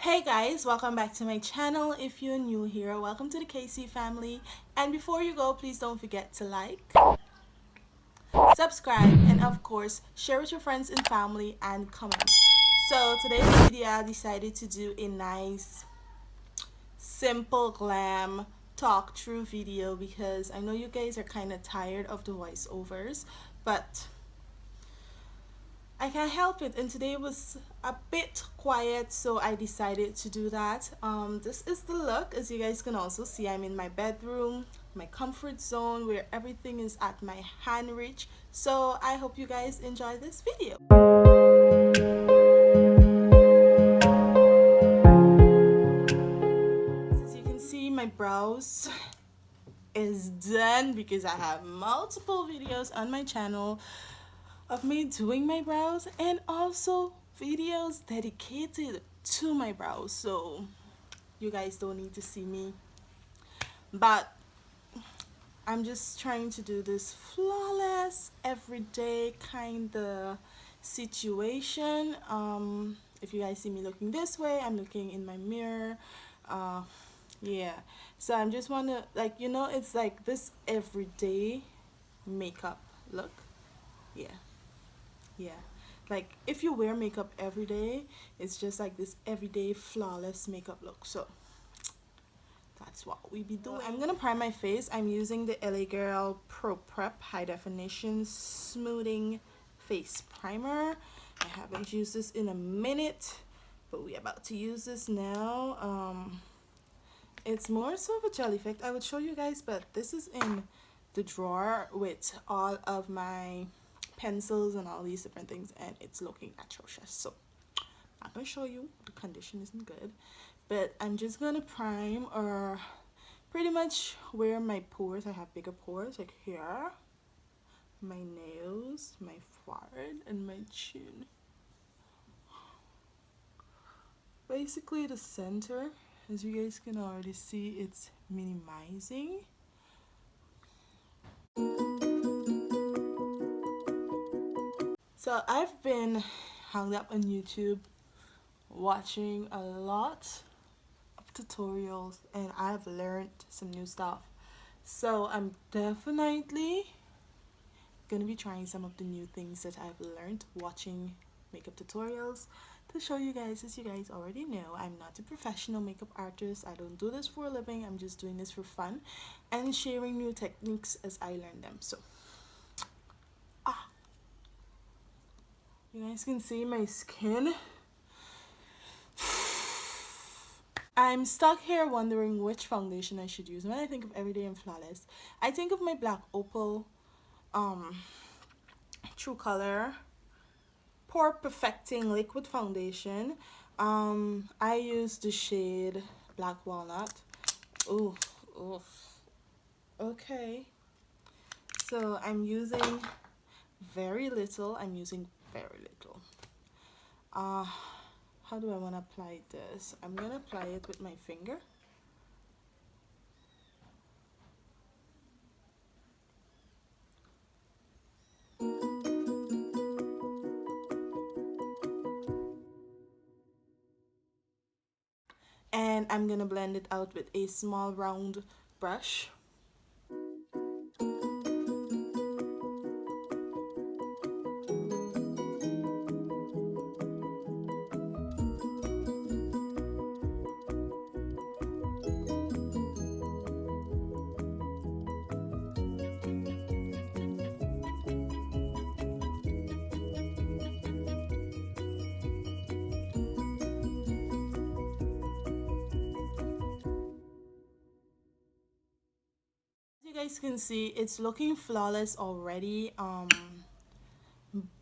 Hey guys, welcome back to my channel. If you're new here, welcome to the KC family. And before you go, please don't forget to like, subscribe, and of course, share with your friends and family and comment. So today's video, I decided to do a nice, simple, glam talk through video because I know you guys are kind of tired of the voiceovers, but I can't help it, and today was a bit quiet, so I decided to do that. This is the look. As you guys can also see, I'm in my bedroom, my comfort zone where everything is at my hand reach. So I hope you guys enjoy this video. As you can see, my brows is done because I have multiple videos on my channel of me doing my brows and also videos dedicated to my brows, so you guys don't need to see me, but I'm just trying to do this flawless everyday kind of situation. If you guys see me looking this way, I'm looking in my mirror. Yeah, so I'm just want to, like, it's like this everyday makeup look. Yeah, like if you wear makeup every day, it's just like this everyday flawless makeup look. So that's what we be doing. I'm gonna prime my face. I'm using the LA Girl Pro Prep High Definition Smoothing Face Primer. I haven't used this in a minute, but we're about to use this now. It's more so of a gel effect. I would show you guys, but this is in the drawer with all of my pencils and all these different things, and it's looking atrocious, so I'm gonna show you. The condition isn't good, but I'm just gonna prime or pretty much where my pores. I have bigger pores, like here, my nails, my forehead, and my chin. Basically the center, as you guys can already see, it's minimizing. So I've been hung up on YouTube watching a lot of tutorials, and I've learned some new stuff. So I'm definitely gonna be trying some of the new things that I've learned watching makeup tutorials to show you guys. As you guys already know, I'm not a professional makeup artist. I don't do this for a living. I'm just doing this for fun and sharing new techniques as I learn them. So you guys can see my skin. I'm stuck here wondering which foundation I should use. When I think of Everyday and Flawless, I think of my Black Opal True Color Pore Perfecting Liquid Foundation. I use the shade Black Walnut. Ooh, ooh. Okay. So I'm using very little. How do I want to apply this? I'm going to apply it with my finger. And I'm going to blend it out with a small round brush. You guys can see it's looking flawless already,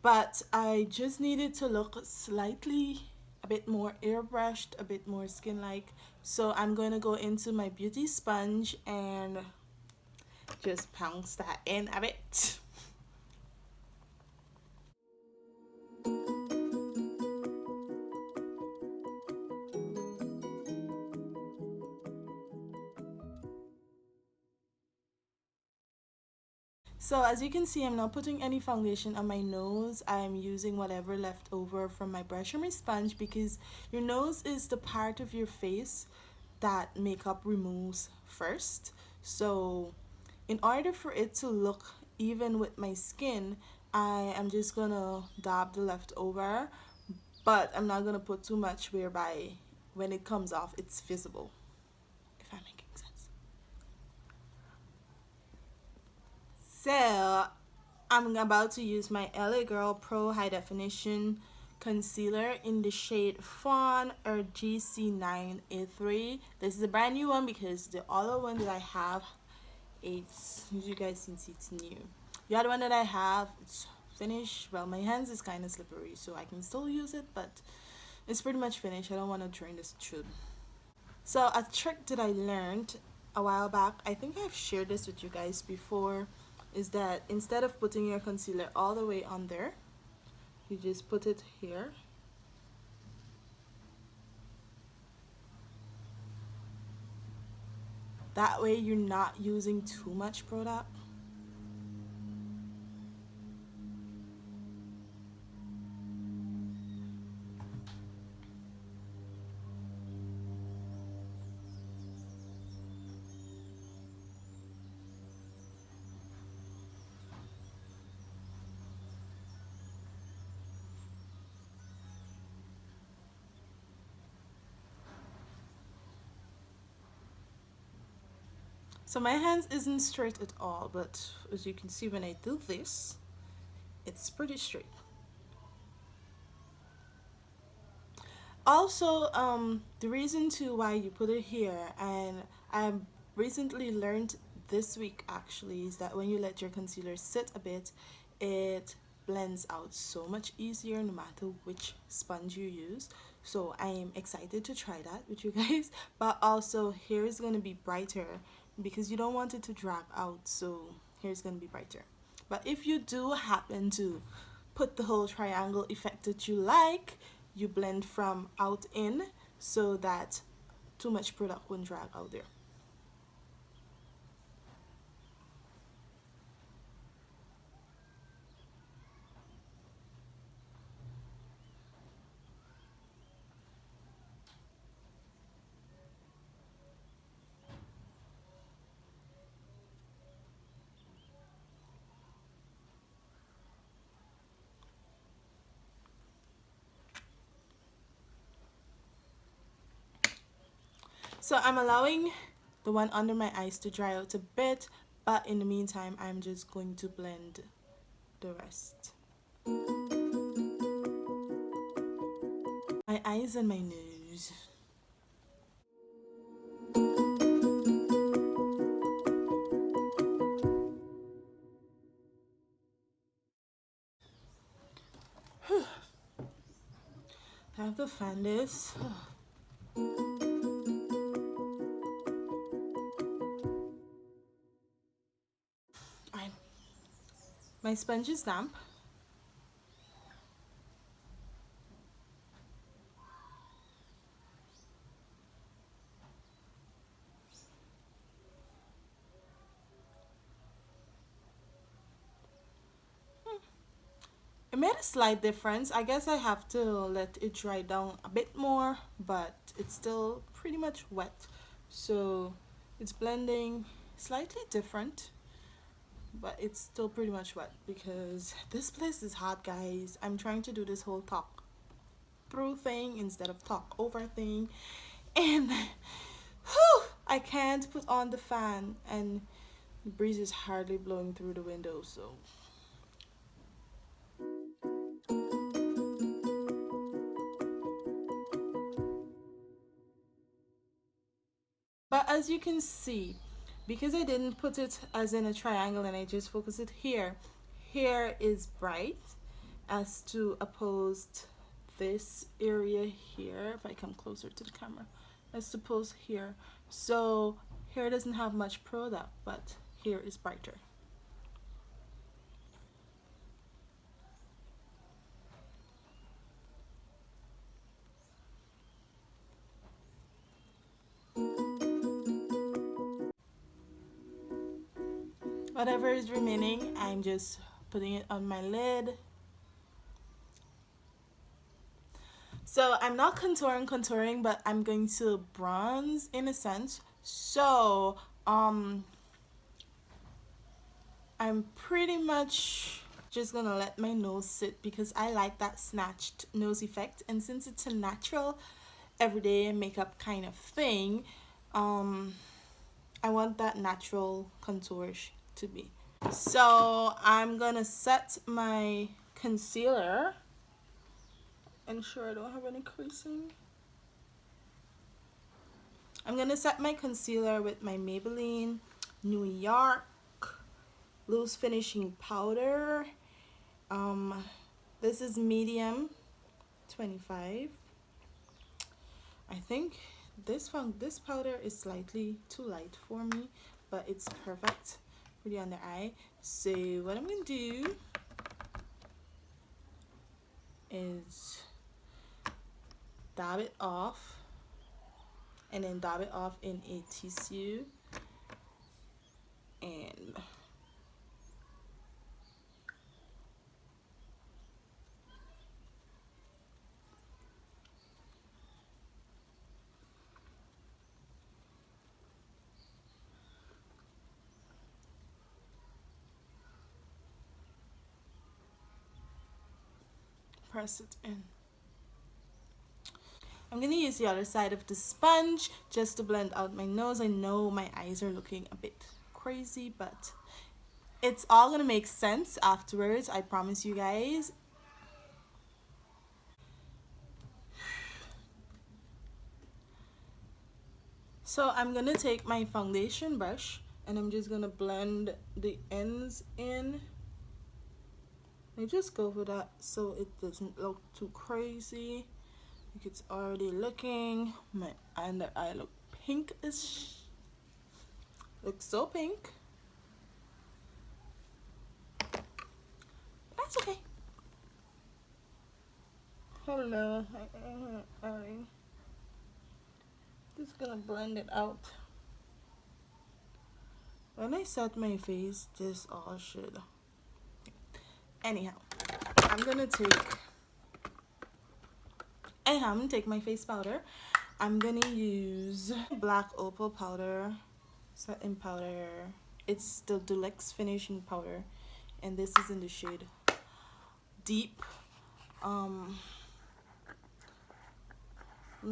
but I just needed to look slightly a bit more airbrushed, a bit more skin-like. So I'm going to go into my beauty sponge and just pounce that in a bit. So as you can see, I'm not putting any foundation on my nose. I'm using whatever left over from my brush or my sponge, because your nose is the part of your face that makeup removes first. So in order for it to look even with my skin, I am just gonna dab the leftover, but I'm not gonna put too much whereby when it comes off it's visible, if I'm making sense. So I'm about to use my LA Girl Pro High Definition Concealer in the shade Fawn or GC9A3. This is a brand new one because the other one that I have, it's, as you guys can see, it's new. The other one that I have, it's finished. Well, my hands is kind of slippery, so I can still use it, but it's pretty much finished. I don't want to drain this tube. So a trick that I learned a while back, I think I've shared this with you guys before, is that instead of putting your concealer all the way on there, you just put it here. That way you're not using too much product. So my hands isn't straight at all, but as you can see when I do this, it's pretty straight. Also, the reason to why you put it here, and I recently learned this week actually, is that when you let your concealer sit a bit, it blends out so much easier no matter which sponge you use. So I am excited to try that with you guys. But also, hair is going to be brighter because you don't want it to drag out, so hair is going to be brighter. But if you do happen to put the whole triangle effect that you like, you blend from out in so that too much product won't drag out there. So I'm allowing the one under my eyes to dry out a bit, but in the meantime I'm just going to blend the rest. My eyes and my nose. I have to fan this. My sponge is damp. It made a slight difference. I guess I have to let it dry down a bit more, but it's still pretty much wet. So it's blending slightly different, but it's still pretty much wet because this place is hot, guys. I'm trying to do this whole talk through thing instead of talk over thing, and whew, I can't put on the fan and the breeze is hardly blowing through the window, so but as you can see, because I didn't put it as in a triangle and I just focus it here, here is bright as to opposed this area here. If I come closer to the camera, as opposed here, so here doesn't have much product, but here is brighter. Whatever is remaining, I'm just putting it on my lid. So I'm not contouring, but I'm going to bronze in a sense. So I'm pretty much just gonna let my nose sit because I like that snatched nose effect, and since it's a natural everyday makeup kind of thing, I want that natural contour to be. So I'm gonna set my concealer. Ensure I don't have any creasing. I'm gonna set my concealer with my Maybelline New York loose finishing powder. This is medium 25. I think this powder is slightly too light for me, but it's perfect for the under eye. So what I'm gonna do is dab it off, and then dab it off in a tissue, and press it in. I'm gonna use the other side of the sponge just to blend out my nose. I know my eyes are looking a bit crazy, but it's all gonna make sense afterwards, I promise you guys. So I'm gonna take my foundation brush and I'm just gonna blend the ends in. I just go for that so it doesn't look too crazy. Like it's already looking. My under eye look pinkish. Looks so pink. That's okay. Hello. I'm just gonna blend it out. When I set my face, this all should. Anyhow, I'm gonna take my face powder. I'm gonna use black opal powder, setting powder. It's the deluxe finishing powder, and this is in the shade Deep. I'm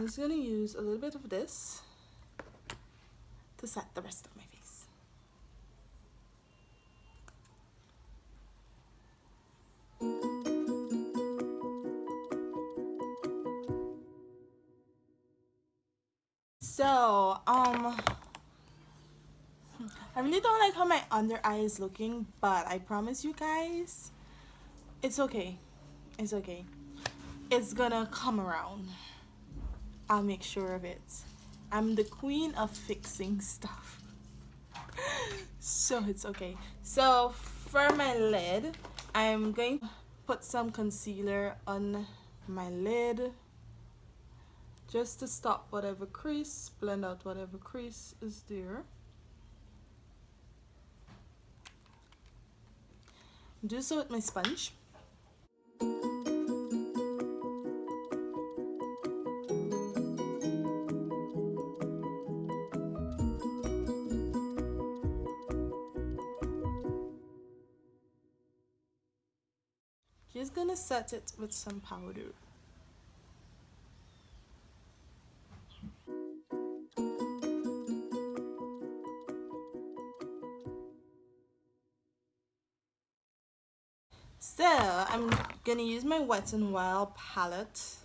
just gonna use a little bit of this to set the rest of my face. So I really don't like how my under eye is looking, but I promise you guys, it's okay. It's okay. It's gonna come around. I'll make sure of it. I'm the queen of fixing stuff. So it's okay. So for my lid, I'm going to put some concealer on my lid just to stop whatever crease, blend out whatever crease is there. Do so with my sponge. Just gonna set it with some powder. So I'm gonna use my Wet n Wild palette.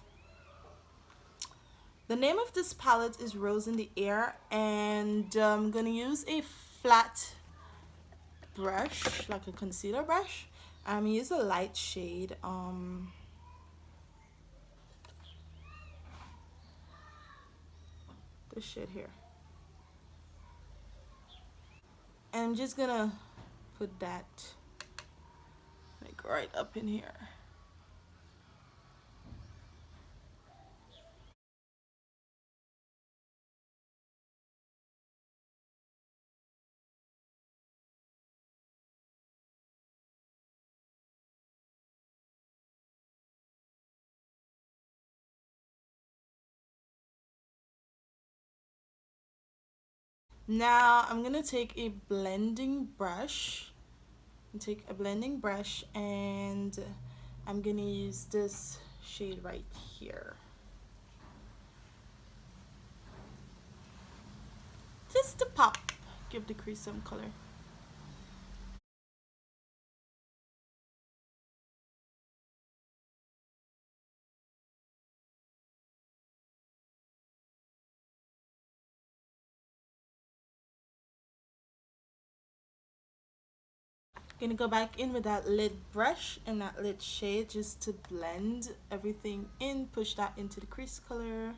The name of this palette is Rose in the Air, and I'm gonna use a flat brush, like a concealer brush. I'm gonna use a light shade, this shade here. And I'm just gonna put that like right up in here. Now I'm gonna take a blending brush. And I'm gonna use this shade right here. Just to pop, give the crease some color. Gonna go back in with that lid brush and that lid shade just to blend everything in, push that into the crease color.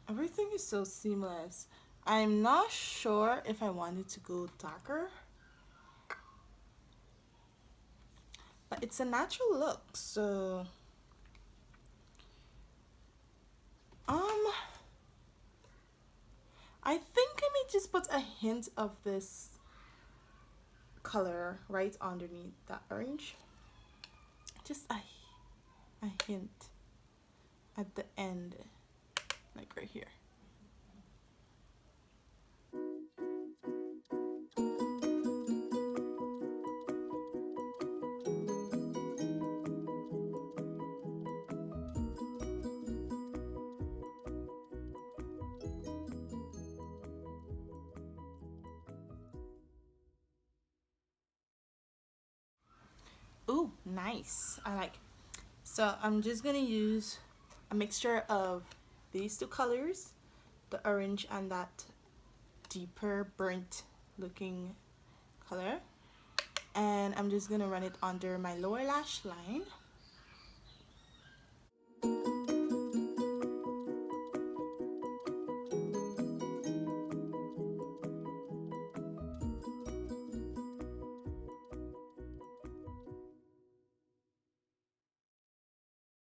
Everything is so seamless. I'm not sure if I wanted to go darker, but it's a natural look, so I think I may just put a hint of this color right underneath that orange. Just a hint at the end, like right here. Ooh, nice. I like. So I'm just gonna use a mixture of these two colors, the orange and that deeper burnt looking color, and I'm just gonna run it under my lower lash line.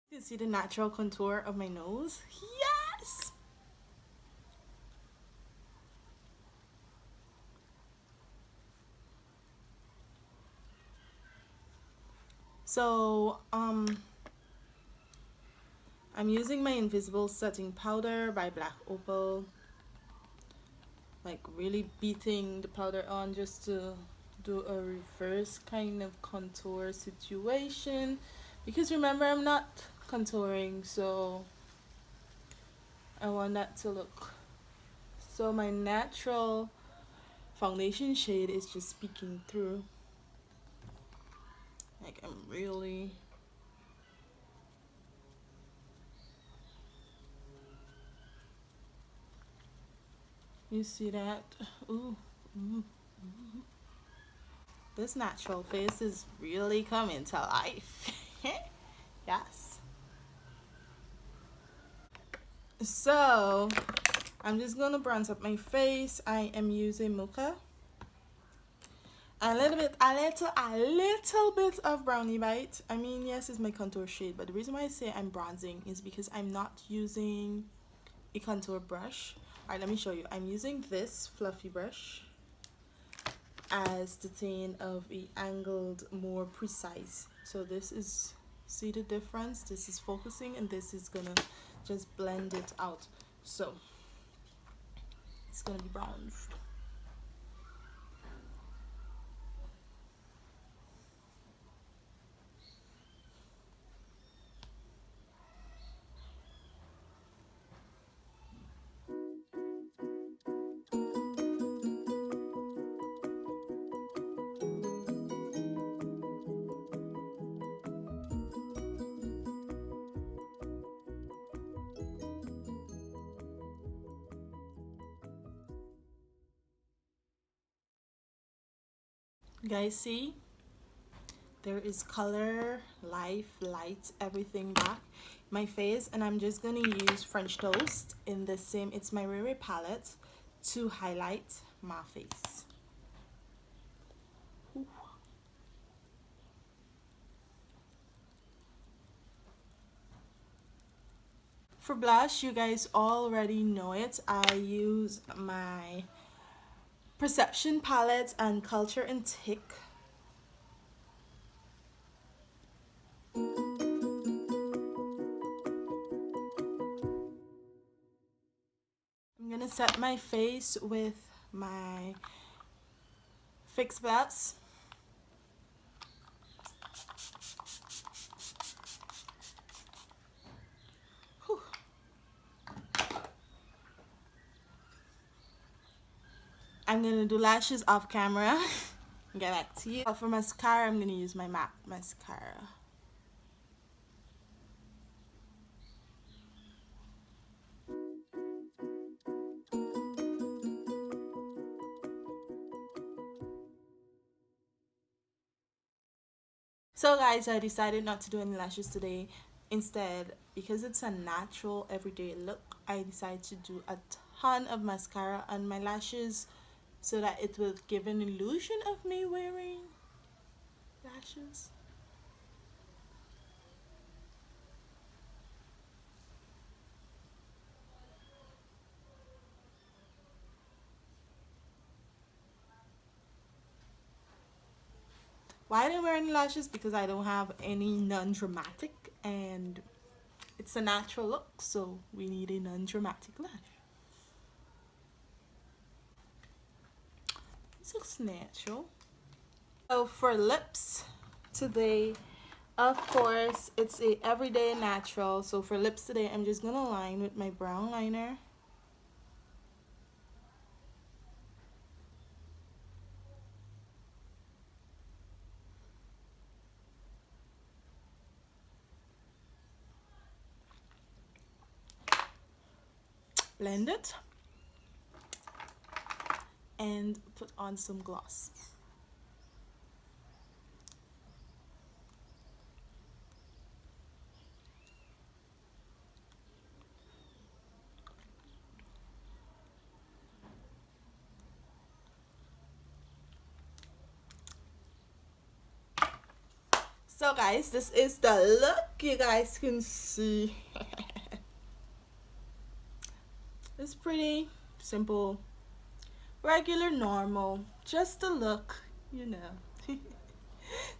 You can see the natural contour of my nose. Yes! So I'm using my Invisible Setting Powder by Black Opal, like really beating the powder on just to do a reverse kind of contour situation, because remember I'm not contouring, so I want that to look, so my natural foundation shade is just peeking through, like I'm really you see that. Ooh, ooh, ooh. This natural face is really coming to life. Yes. So I'm just gonna bronze up my face. I am using Mocha. A little bit of Brownie Bite. I mean, yes, it's my contour shade, but the reason why I say I'm bronzing is because I'm not using a contour brush. Alright, let me show you. I'm using this fluffy brush as the tint of a angled, more precise. So this is, see the difference? This is focusing and this is gonna just blend it out. So it's gonna be bronzed. You guys see? There is color, life, light, everything back my face, and I'm just gonna use French Toast in the same, it's my Riri palette, to highlight my face. Ooh. For blush, you guys already know it. I use my Perception palette and Culture and Tick. set my face with my Fix Plus. I'm gonna do lashes off camera. Get back to you. For mascara, I'm gonna use my MAC mascara. So guys, I decided not to do any lashes today. Instead, because it's a natural everyday look, I decided to do a ton of mascara on my lashes so that it will give an illusion of me wearing lashes. Why didn't I wear any lashes? Because I don't have any non-dramatic, and it's a natural look, so we need a non-dramatic lash. This looks natural. So for lips today, of course, it's a everyday natural. So for lips today, I'm just gonna line with my brown liner. Blend it and put on some gloss. So guys, this is the look. You guys can see. It's pretty simple, regular, normal, just a look, you know.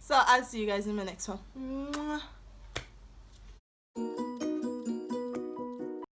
So I'll see you guys in my next one. Mwah.